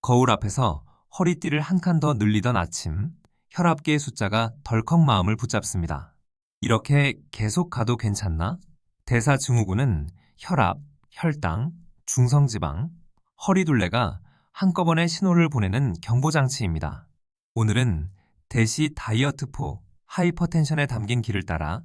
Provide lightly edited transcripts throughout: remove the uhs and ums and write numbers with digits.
거울 앞에서 허리띠를 한 칸 더 늘리던 아침, 혈압계의 숫자가 덜컥 마음을 붙잡습니다. 이렇게 계속 가도 괜찮나? 대사증후군은 혈압, 혈당, 중성지방, 허리둘레가 한꺼번에 신호를 보내는 경보장치입니다. 오늘은 대시 다이어트4 하이퍼텐션에 담긴 길을 따라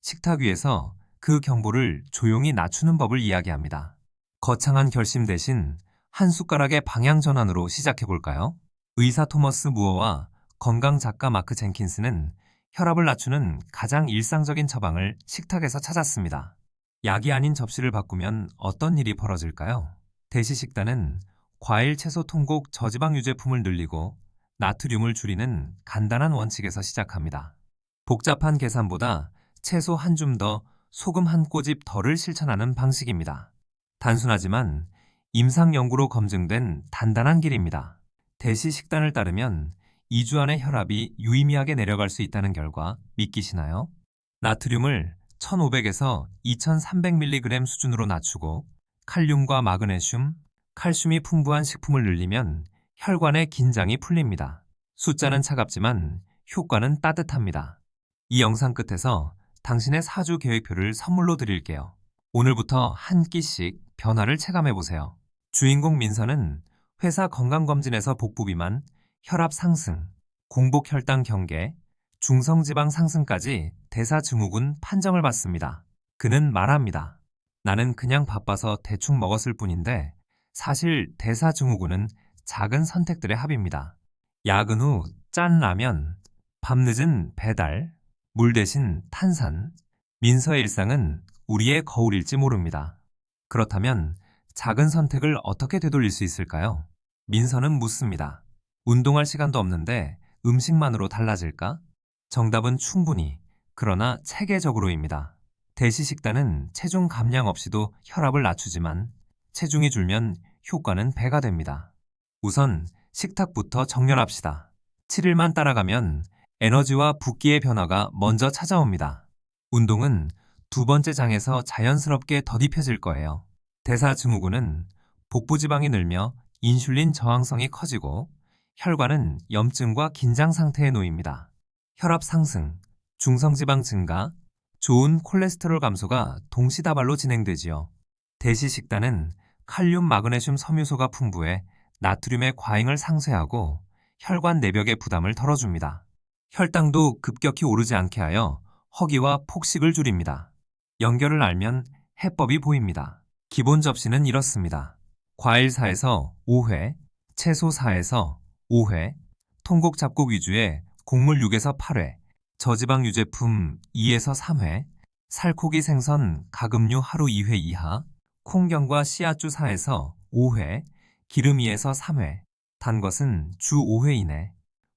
식탁 위에서 그 경보를 조용히 낮추는 법을 이야기합니다. 거창한 결심 대신 한 숟가락의 방향 전환으로 시작해 볼까요? 의사 토머스 무어와 건강 작가 마크 젠킨스는 혈압을 낮추는 가장 일상적인 처방을 식탁에서 찾았습니다. 약이 아닌 접시를 바꾸면 어떤 일이 벌어질까요? 대시 식단은 과일, 채소, 통곡, 저지방 유제품을 늘리고 나트륨을 줄이는 간단한 원칙에서 시작합니다. 복잡한 계산보다 채소 한 줌 더, 소금 한 꼬집 덜을 실천하는 방식입니다. 단순하지만 임상 연구로 검증된 단단한 길입니다. 대시 식단을 따르면 2주 안에 혈압이 유의미하게 내려갈 수 있다는 결과 믿기시나요? 나트륨을 1500에서 2300mg 수준으로 낮추고 칼륨과 마그네슘, 칼슘이 풍부한 식품을 늘리면 혈관의 긴장이 풀립니다. 숫자는 차갑지만 효과는 따뜻합니다. 이 영상 끝에서 당신의 4주 계획표를 선물로 드릴게요. 오늘부터 한 끼씩 변화를 체감해보세요. 주인공 민서는 회사 건강검진에서 복부 비만, 혈압 상승, 공복 혈당 경계, 중성지방 상승까지 대사증후군 판정을 받습니다. 그는 말합니다. 나는 그냥 바빠서 대충 먹었을 뿐인데 사실 대사증후군은 작은 선택들의 합입니다. 야근 후 짠 라면, 밤늦은 배달, 물 대신 탄산, 민서의 일상은 우리의 거울일지 모릅니다. 그렇다면 작은 선택을 어떻게 되돌릴 수 있을까요? 민서는 묻습니다. 운동할 시간도 없는데 음식만으로 달라질까? 정답은 충분히, 그러나 체계적으로입니다. 대시 식단은 체중 감량 없이도 혈압을 낮추지만 체중이 줄면 효과는 배가 됩니다. 우선 식탁부터 정렬합시다. 7일만 따라가면 에너지와 붓기의 변화가 먼저 찾아옵니다. 운동은 두 번째 장에서 자연스럽게 더딥혀질 거예요. 대사증후군은 복부지방이 늘며 인슐린 저항성이 커지고 혈관은 염증과 긴장 상태에 놓입니다. 혈압 상승, 중성지방 증가, 좋은 콜레스테롤 감소가 동시다발로 진행되지요. 대시 식단은 칼륨, 마그네슘, 섬유소가 풍부해 나트륨의 과잉을 상쇄하고 혈관 내벽의 부담을 덜어줍니다. 혈당도 급격히 오르지 않게 하여 허기와 폭식을 줄입니다. 연결을 알면 해법이 보입니다. 기본 접시는 이렇습니다. 과일 4에서 5회, 채소 4에서 5회, 통곡 잡곡 위주의 곡물 6에서 8회, 저지방 유제품 2에서 3회, 살코기 생선 가금류 하루 2회 이하, 콩경과 씨앗주 4에서 5회, 기름 2에서 3회, 단 것은 주 5회 이내.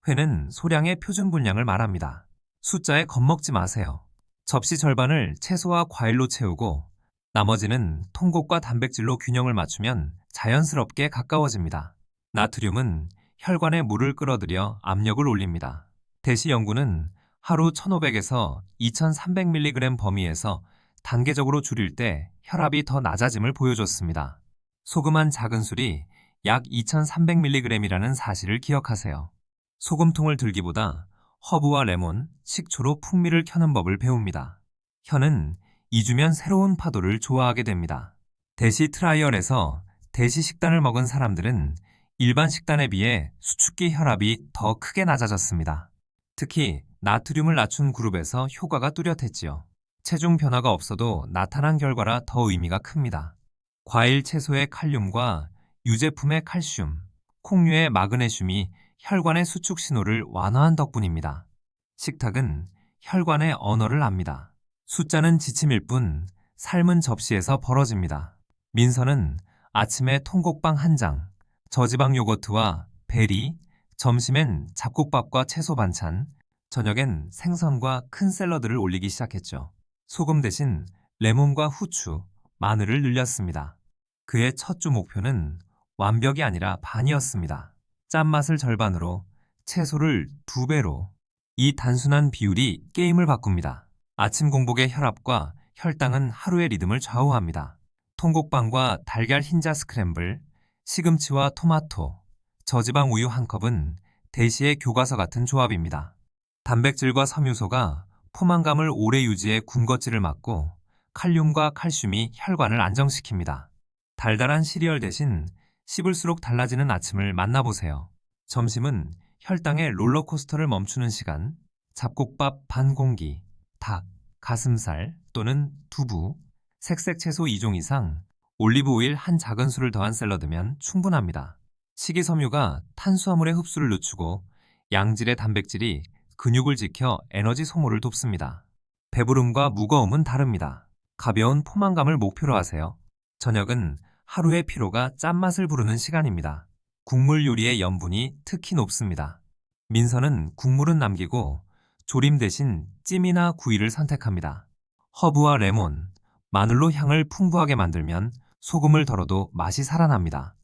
회는 소량의 표준 분량을 말합니다. 숫자에 겁먹지 마세요. 접시 절반을 채소와 과일로 채우고 나머지는 통곡과 단백질로 균형을 맞추면 자연스럽게 가까워집니다. 나트륨은 혈관에 물을 끌어들여 압력을 올립니다. 대시 연구는 하루 1500에서 2300mg 범위에서 단계적으로 줄일 때 혈압이 더 낮아짐을 보여줬습니다. 소금 한 작은 술이 약 2300mg이라는 사실을 기억하세요. 소금통을 들기보다 허브와 레몬, 식초로 풍미를 켜는 법을 배웁니다. 혀는 잊으면 새로운 파도를 좋아하게 됩니다. 대시 트라이얼에서 대시 식단을 먹은 사람들은 일반 식단에 비해 수축기 혈압이 더 크게 낮아졌습니다. 특히 나트륨을 낮춘 그룹에서 효과가 뚜렷했지요. 체중 변화가 없어도 나타난 결과라 더 의미가 큽니다. 과일, 채소의 칼륨과 유제품의 칼슘, 콩류의 마그네슘이 혈관의 수축 신호를 완화한 덕분입니다. 식탁은 혈관의 언어를 압니다. 숫자는 지침일 뿐 삶은 접시에서 벌어집니다. 민서는 아침에 통곡빵 한 장, 저지방 요거트와 베리, 점심엔 잡곡밥과 채소 반찬, 저녁엔 생선과 큰 샐러드를 올리기 시작했죠. 소금 대신 레몬과 후추, 마늘을 늘렸습니다. 그의 첫 주 목표는 완벽이 아니라 반이었습니다. 짠맛을 절반으로, 채소를 2배로. 이 단순한 비율이 게임을 바꿉니다. 아침 공복의 혈압과 혈당은 하루의 리듬을 좌우합니다. 통곡빵과 달걀 흰자 스크램블, 시금치와 토마토, 저지방 우유 한 컵은 대시의 교과서 같은 조합입니다. 단백질과 섬유소가 포만감을 오래 유지해 군것질을 막고 칼륨과 칼슘이 혈관을 안정시킵니다. 달달한 시리얼 대신 씹을수록 달라지는 아침을 만나보세요. 점심은 혈당의 롤러코스터를 멈추는 시간, 잡곡밥 반 공기, 닭, 가슴살 또는 두부, 색색 채소 2종 이상, 올리브 오일 한 작은 술을 더한 샐러드면 충분합니다. 식이섬유가 탄수화물의 흡수를 늦추고 양질의 단백질이 근육을 지켜 에너지 소모를 돕습니다. 배부름과 무거움은 다릅니다. 가벼운 포만감을 목표로 하세요. 저녁은 하루의 피로가 짠맛을 부르는 시간입니다. 국물 요리의 염분이 특히 높습니다. 민서는 국물은 남기고 조림 대신 찜이나 구이를 선택합니다. 허브와 레몬, 마늘로 향을 풍부하게 만들면 소금을 덜어도 맛이 살아납니다.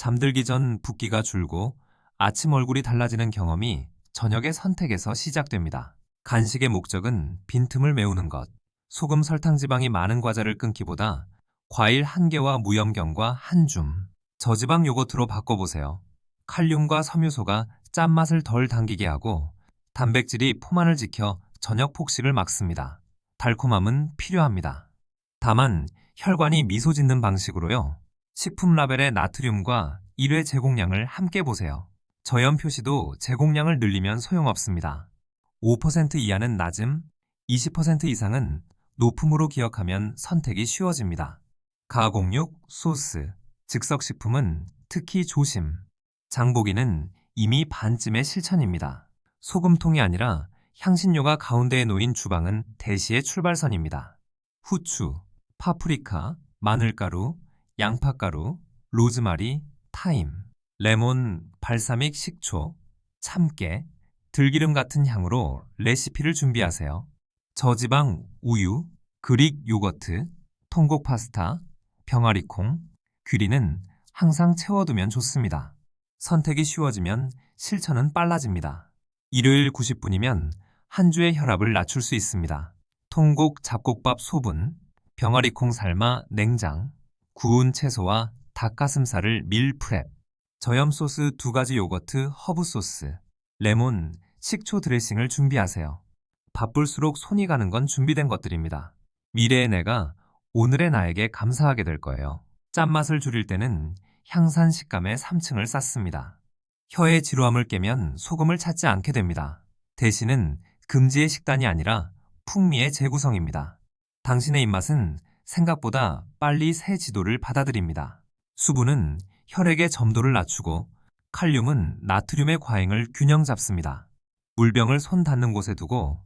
잠들기 전 붓기가 줄고 아침 얼굴이 달라지는 경험이 저녁의 선택에서 시작됩니다. 간식의 목적은 빈틈을 메우는 것. 소금 설탕 지방이 많은 과자를 끊기보다 과일 한 개와 무염경과 한 줌, 저지방 요거트로 바꿔보세요. 칼륨과 섬유소가 짠맛을 덜 당기게 하고 단백질이 포만을 지켜 저녁 폭식을 막습니다. 달콤함은 필요합니다. 다만 혈관이 미소 짓는 방식으로요. 식품 라벨의 나트륨과 1회 제공량을 함께 보세요. 저염 표시도 제공량을 늘리면 소용없습니다. 5% 이하는 낮음, 20% 이상은 높음으로 기억하면 선택이 쉬워집니다. 가공육, 소스, 즉석식품은 특히 조심. 장보기는 이미 반쯤의 실천입니다. 소금통이 아니라 향신료가 가운데에 놓인 주방은 대시의 출발선입니다. 후추, 파프리카, 마늘가루, 양파가루, 로즈마리, 타임, 레몬, 발사믹, 식초, 참깨, 들기름 같은 향으로 레시피를 준비하세요. 저지방 우유, 그릭 요거트, 통곡 파스타, 병아리콩, 귀리는 항상 채워두면 좋습니다. 선택이 쉬워지면 실천은 빨라집니다. 일요일 90분이면 한 주의 혈압을 낮출 수 있습니다. 통곡 잡곡밥 소분, 병아리콩 삶아 냉장, 구운 채소와 닭가슴살을 밀 프렙, 저염 소스 2가지 요거트 허브 소스, 레몬, 식초 드레싱을 준비하세요. 바쁠수록 손이 가는 건 준비된 것들입니다. 미래의 내가 오늘의 나에게 감사하게 될 거예요. 짠맛을 줄일 때는 향산 식감의 3층을 쌓습니다. 혀의 지루함을 깨면 소금을 찾지 않게 됩니다. 대신은 금지의 식단이 아니라 풍미의 재구성입니다. 당신의 입맛은 생각보다 빨리 새 지도를 받아들입니다. 수분은 혈액의 점도를 낮추고 칼륨은 나트륨의 과잉을 균형 잡습니다. 물병을 손 닿는 곳에 두고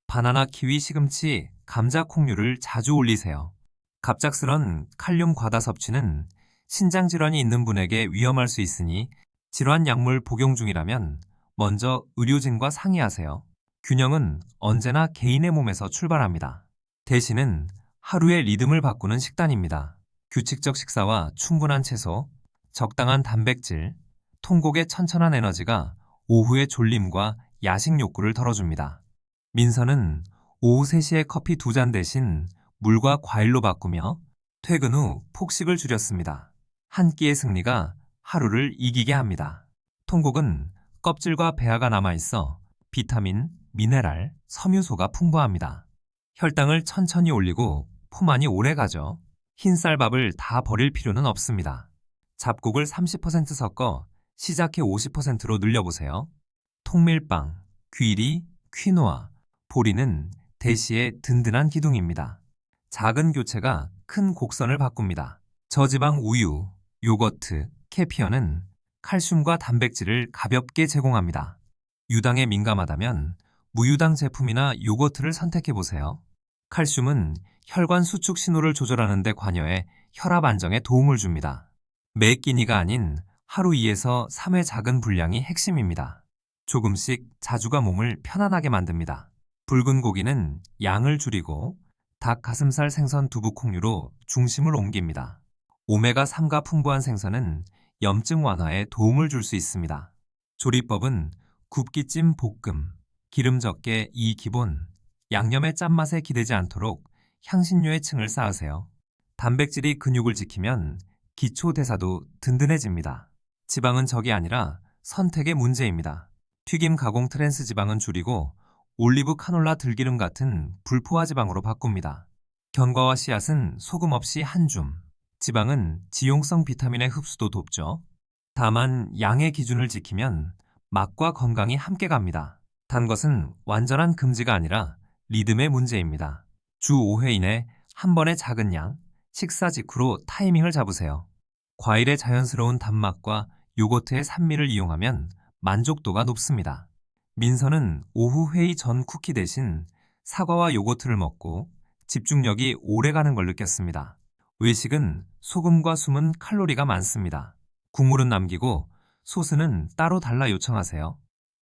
바나나, 키위, 시금치, 감자, 콩류를 자주 올리세요. 갑작스런 칼륨 과다 섭취는 신장 질환이 있는 분에게 위험할 수 있으니 질환 약물 복용 중이라면 먼저 의료진과 상의하세요. 균형은 언제나 개인의 몸에서 출발합니다. 대신은 하루의 리듬을 바꾸는 식단입니다. 규칙적 식사와 충분한 채소, 적당한 단백질, 통곡의 천천한 에너지가 오후의 졸림과 야식 욕구를 덜어줍니다. 민서는 오후 3시에 커피 2잔 대신 물과 과일로 바꾸며 퇴근 후 폭식을 줄였습니다. 한 끼의 승리가 하루를 이기게 합니다. 통곡은 껍질과 배아가 남아있어 비타민, 미네랄, 섬유소가 풍부합니다. 혈당을 천천히 올리고 포만이 오래가죠. 흰쌀밥을 다 버릴 필요는 없습니다. 잡곡을 30% 섞어 시작해 50%로 늘려보세요. 통밀빵, 귀리, 퀴노아, 보리는 대시의 든든한 기둥입니다. 작은 교체가 큰 곡선을 바꿉니다. 저지방 우유, 요거트, 캐피어는 칼슘과 단백질을 가볍게 제공합니다. 유당에 민감하다면 무유당 제품이나 요거트를 선택해보세요. 칼슘은 혈관 수축 신호를 조절하는 데 관여해 혈압 안정에 도움을 줍니다. 매 끼니가 아닌 하루 2에서 3회 작은 분량이 핵심입니다. 조금씩 자주가 몸을 편안하게 만듭니다. 붉은 고기는 양을 줄이고 닭, 가슴살, 생선, 두부, 콩류로 중심을 옮깁니다. 오메가3가 풍부한 생선은 염증 완화에 도움을 줄 수 있습니다. 조리법은 굽기찜 볶음, 기름 적게 이 기본, 양념의 짠맛에 기대지 않도록 향신료의 층을 쌓으세요. 단백질이 근육을 지키면 기초 대사도 든든해집니다. 지방은 적이 아니라 선택의 문제입니다. 튀김 가공 트랜스 지방은 줄이고 올리브 카놀라 들기름 같은 불포화 지방으로 바꿉니다. 견과와 씨앗은 소금 없이 한 줌. 지방은 지용성 비타민의 흡수도 돕죠. 다만 양의 기준을 지키면 맛과 건강이 함께 갑니다. 단 것은 완전한 금지가 아니라 리듬의 문제입니다. 주 5회 이내 한 번의 작은 양, 식사 직후로 타이밍을 잡으세요. 과일의 자연스러운 단맛과 요거트의 산미를 이용하면 만족도가 높습니다. 민서는 오후 회의 전 쿠키 대신 사과와 요거트를 먹고 집중력이 오래 가는 걸 느꼈습니다. 외식은 소금과 숨은 칼로리가 많습니다. 국물은 남기고 소스는 따로 달라 요청하세요.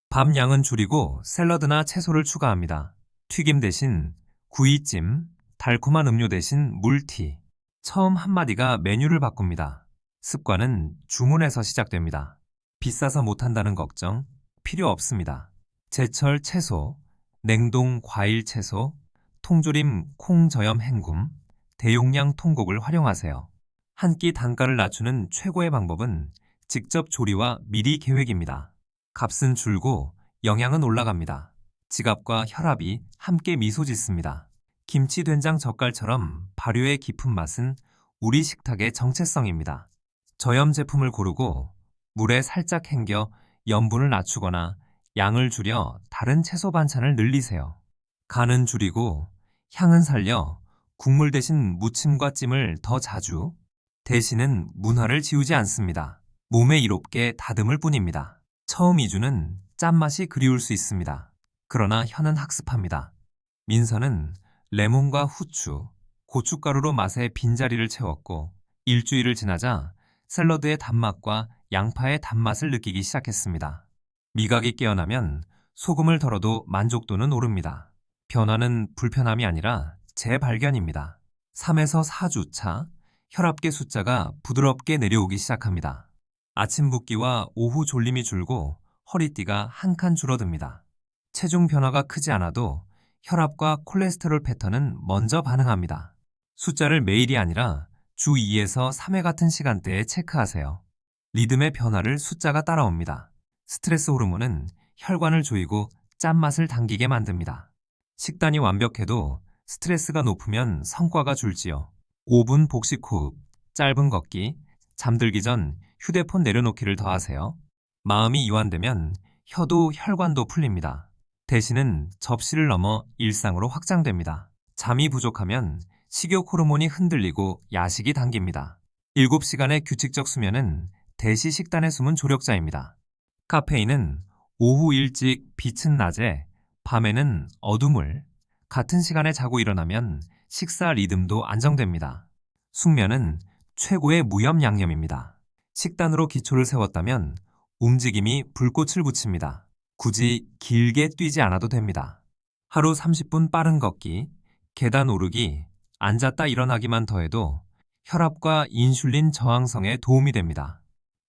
밥 양은 줄이고 샐러드나 채소를 추가합니다. 튀김 대신 구이찜, 달콤한 음료 대신 물티. 처음 한마디가 메뉴를 바꿉니다. 습관은 주문에서 시작됩니다. 비싸서 못한다는 걱정 필요 없습니다. 제철 채소, 냉동 과일 채소, 통조림 콩 저염 헹굼, 대용량 통곡을 활용하세요. 한 끼 단가를 낮추는 최고의 방법은 직접 조리와 미리 계획입니다. 값은 줄고 영양은 올라갑니다. 지갑과 혈압이 함께 미소 짓습니다. 김치 된장 젓갈처럼 발효의 깊은 맛은 우리 식탁의 정체성입니다. 저염 제품을 고르고 물에 살짝 헹겨 염분을 낮추거나 양을 줄여 다른 채소 반찬을 늘리세요. 간은 줄이고 향은 살려 국물 대신 무침과 찜을 더 자주. 대신은 문화를 지우지 않습니다. 몸에 이롭게 다듬을 뿐입니다. 처음 2주는 짠맛이 그리울 수 있습니다. 그러나 혀는 학습합니다. 민서는 레몬과 후추, 고춧가루로 맛의 빈자리를 채웠고 일주일을 지나자 샐러드의 단맛과 양파의 단맛을 느끼기 시작했습니다. 미각이 깨어나면 소금을 덜어도 만족도는 오릅니다. 변화는 불편함이 아니라 재발견입니다. 3에서 4주 차 혈압계 숫자가 부드럽게 내려오기 시작합니다. 아침 붓기와 오후 졸림이 줄고 허리띠가 한 칸 줄어듭니다. 체중 변화가 크지 않아도 혈압과 콜레스테롤 패턴은 먼저 반응합니다. 숫자를 매일이 아니라 주 2에서 3회 같은 시간대에 체크하세요. 리듬의 변화를 숫자가 따라옵니다. 스트레스 호르몬은 혈관을 조이고 짠맛을 당기게 만듭니다. 식단이 완벽해도 스트레스가 높으면 성과가 줄지요. 5분 복식 호흡, 짧은 걷기, 잠들기 전 휴대폰 내려놓기를 더하세요. 마음이 이완되면 혀도 혈관도 풀립니다. 대신은 접시를 넘어 일상으로 확장됩니다. 잠이 부족하면 식욕 호르몬이 흔들리고 야식이 당깁니다. 7시간의 규칙적 수면은 대시 식단에 숨은 조력자입니다. 카페인은 오후 일찍, 빛은 낮에, 밤에는 어둠을, 같은 시간에 자고 일어나면 식사 리듬도 안정됩니다. 숙면은 최고의 무염양념입니다. 식단으로 기초를 세웠다면 움직임이 불꽃을 붙입니다. 굳이 길게 뛰지 않아도 됩니다. 하루 30분 빠른 걷기, 계단 오르기, 앉았다 일어나기만 더해도 혈압과 인슐린 저항성에 도움이 됩니다.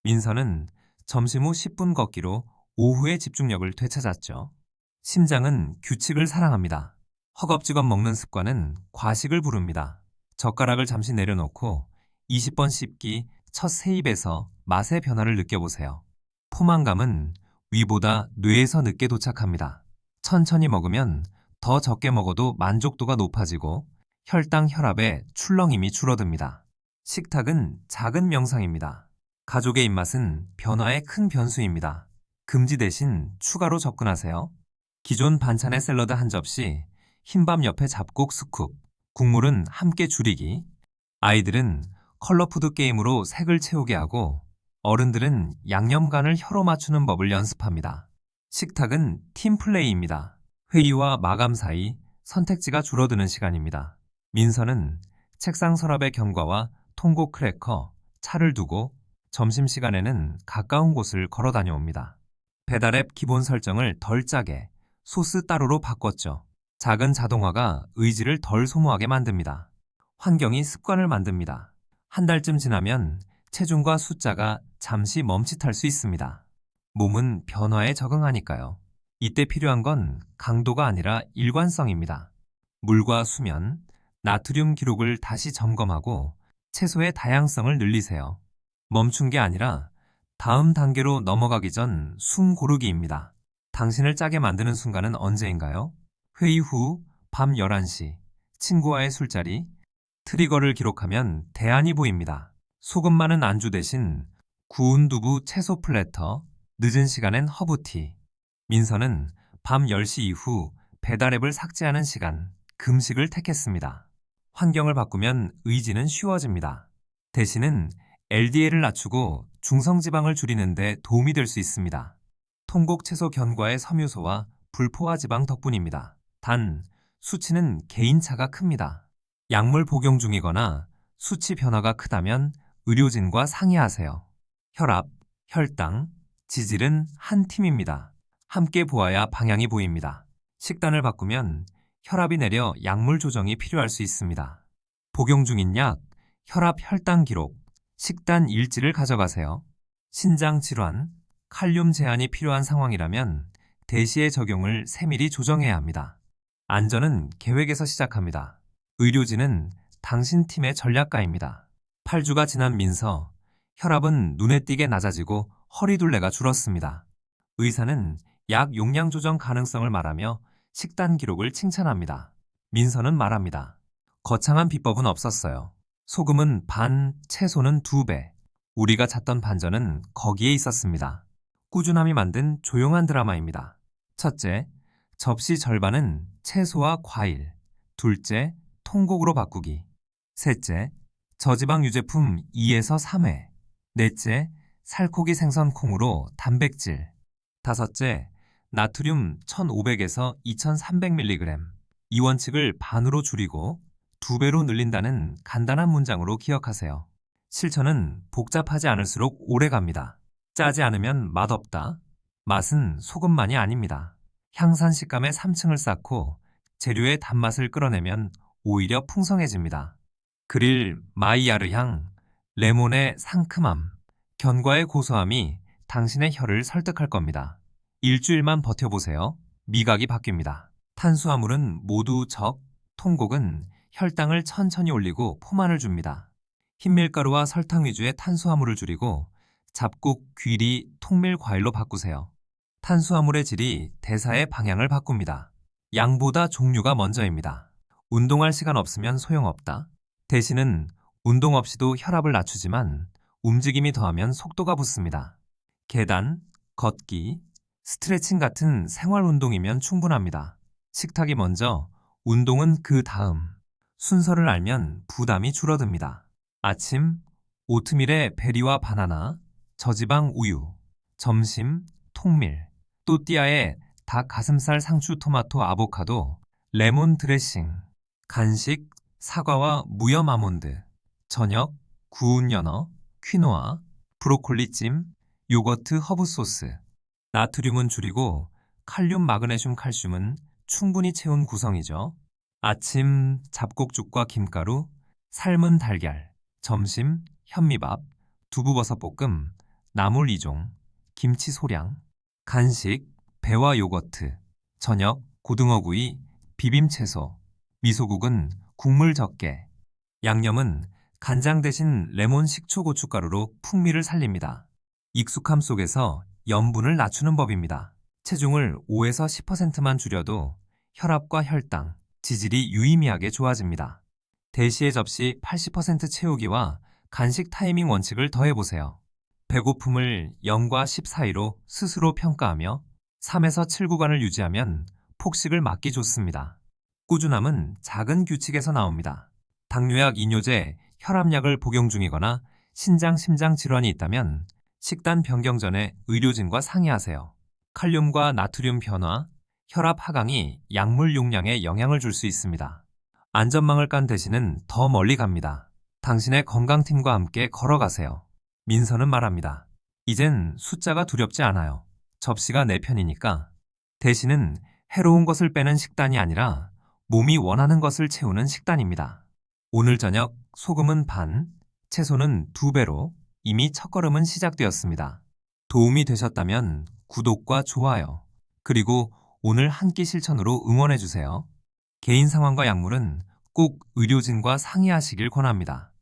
민서는 점심 후 10분 걷기로 오후의 집중력을 되찾았죠. 심장은 규칙을 사랑합니다. 허겁지겁 먹는 습관은 과식을 부릅니다. 젓가락을 잠시 내려놓고 20번 씹기 첫 세입에서 맛의 변화를 느껴보세요. 포만감은 위보다 뇌에서 늦게 도착합니다. 천천히 먹으면 더 적게 먹어도 만족도가 높아지고 혈당, 혈압의 출렁임이 줄어듭니다. 식탁은 작은 명상입니다. 가족의 입맛은 변화의 큰 변수입니다. 금지 대신 추가로 접근하세요. 기존 반찬의 샐러드 한 접시, 흰밥 옆에 잡곡 스쿱, 국물은 함께 줄이기. 아이들은 컬러푸드 게임으로 색을 채우게 하고 어른들은 양념간을 혀로 맞추는 법을 연습합니다. 식탁은 팀플레이입니다. 회의와 마감 사이 선택지가 줄어드는 시간입니다. 민서는 책상 서랍에 견과와 통곡 크래커, 차를 두고 점심시간에는 가까운 곳을 걸어 다녀옵니다. 배달앱 기본 설정을 덜 짜게, 소스 따로로 바꿨죠. 작은 자동화가 의지를 덜 소모하게 만듭니다. 환경이 습관을 만듭니다. 한 달쯤 지나면 체중과 숫자가 잠시 멈칫할 수 있습니다. 몸은 변화에 적응하니까요. 이때 필요한 건 강도가 아니라 일관성입니다. 물과 수면, 나트륨 기록을 다시 점검하고 채소의 다양성을 늘리세요. 멈춘 게 아니라 다음 단계로 넘어가기 전 숨 고르기입니다. 당신을 짜게 만드는 순간은 언제인가요? 회의 후, 밤 11시, 친구와의 술자리, 트리거를 기록하면 대안이 보입니다. 소금 많은 안주 대신 구운 두부 채소 플래터, 늦은 시간엔 허브티. 민서는 밤 10시 이후 배달앱을 삭제하는 시간, 금식을 택했습니다. 환경을 바꾸면 의지는 쉬워집니다. 대신은 LDL을 낮추고 중성지방을 줄이는 데 도움이 될 수 있습니다. 통곡 채소 견과의 섬유소와 불포화 지방 덕분입니다. 단, 수치는 개인차가 큽니다. 약물 복용 중이거나 수치 변화가 크다면 의료진과 상의하세요. 혈압, 혈당, 지질은 한 팀입니다. 함께 보아야 방향이 보입니다. 식단을 바꾸면 혈압이 내려 약물 조정이 필요할 수 있습니다. 복용 중인 약, 혈압, 혈당 기록, 식단 일지를 가져가세요. 신장 질환, 칼륨 제한이 필요한 상황이라면 대시의 적용을 세밀히 조정해야 합니다. 안전은 계획에서 시작합니다. 의료진은 당신 팀의 전략가입니다. 8주가 지난 민서, 혈압은 눈에 띄게 낮아지고 허리둘레가 줄었습니다. 의사는 약 용량 조정 가능성을 말하며 식단 기록을 칭찬합니다. 민서는 말합니다. 거창한 비법은 없었어요. 소금은 반, 채소는 2배. 우리가 찾던 반전은 거기에 있었습니다. 꾸준함이 만든 조용한 드라마입니다. 첫째, 접시 절반은 채소와 과일. 둘째, 통곡으로 바꾸기. 셋째, 저지방 유제품 2에서 3회. 넷째, 살코기 생선 콩으로 단백질. 다섯째, 나트륨 1500에서 2300mg. 이 원칙을 반으로 줄이고 2배로 늘린다는 간단한 문장으로 기억하세요. 실천은 복잡하지 않을수록 오래 갑니다. 짜지 않으면 맛없다. 맛은 소금만이 아닙니다. 향산 식감의 3층을 쌓고 재료의 단맛을 끌어내면 오히려 풍성해집니다. 그릴 마이야르 향, 레몬의 상큼함, 견과의 고소함이 당신의 혀를 설득할 겁니다. 일주일만 버텨보세요. 미각이 바뀝니다. 탄수화물은 모두 적, 통곡은 혈당을 천천히 올리고 포만을 줍니다. 흰밀가루와 설탕 위주의 탄수화물을 줄이고 잡곡, 귀리, 통밀 과일로 바꾸세요. 탄수화물의 질이 대사의 방향을 바꿉니다. 양보다 종류가 먼저입니다. 운동할 시간 없으면 소용없다. 대신은 운동 없이도 혈압을 낮추지만 움직임이 더하면 속도가 붙습니다. 계단, 걷기, 스트레칭 같은 생활 운동이면 충분합니다. 식탁이 먼저, 운동은 그 다음. 순서를 알면 부담이 줄어듭니다. 아침, 오트밀에 베리와 바나나, 저지방 우유. 점심, 통밀. 또띠아에 닭 가슴살 상추 토마토 아보카도, 레몬 드레싱. 간식, 사과와 무염 아몬드. 저녁, 구운 연어, 퀴노아, 브로콜리찜, 요거트 허브 소스. 나트륨은 줄이고 칼륨, 마그네슘, 칼슘은 충분히 채운 구성이죠. 아침, 잡곡죽과 김가루, 삶은 달걀. 점심, 현미밥, 두부버섯볶음, 나물 2종, 김치 소량. 간식, 배와 요거트. 저녁, 고등어구이, 비빔채소. 미소국은 국물 적게. 양념은 간장 대신 레몬 식초 고춧가루로 풍미를 살립니다. 익숙함 속에서 염분을 낮추는 법입니다. 체중을 5에서 10%만 줄여도 혈압과 혈당, 지질이 유의미하게 좋아집니다. 대시의 접시 80% 채우기와 간식 타이밍 원칙을 더해보세요. 배고픔을 0과 10 사이로 스스로 평가하며 3에서 7구간을 유지하면 폭식을 막기 좋습니다. 꾸준함은 작은 규칙에서 나옵니다. 당뇨약, 이뇨제, 혈압약을 복용 중이거나 신장, 심장 질환이 있다면 식단 변경 전에 의료진과 상의하세요. 칼륨과 나트륨 변화, 혈압 하강이 약물 용량에 영향을 줄 수 있습니다. 안전망을 깐 대신은 더 멀리 갑니다. 당신의 건강팀과 함께 걸어가세요. 민서는 말합니다. 이젠 숫자가 두렵지 않아요. 접시가 내 편이니까. 대신은 해로운 것을 빼는 식단이 아니라 몸이 원하는 것을 채우는 식단입니다. 오늘 저녁 소금은 반, 채소는 2배로 이미 첫걸음은 시작되었습니다. 도움이 되셨다면 구독과 좋아요, 그리고 오늘 한 끼 실천으로 응원해주세요. 개인 상황과 약물은 꼭 의료진과 상의하시길 권합니다.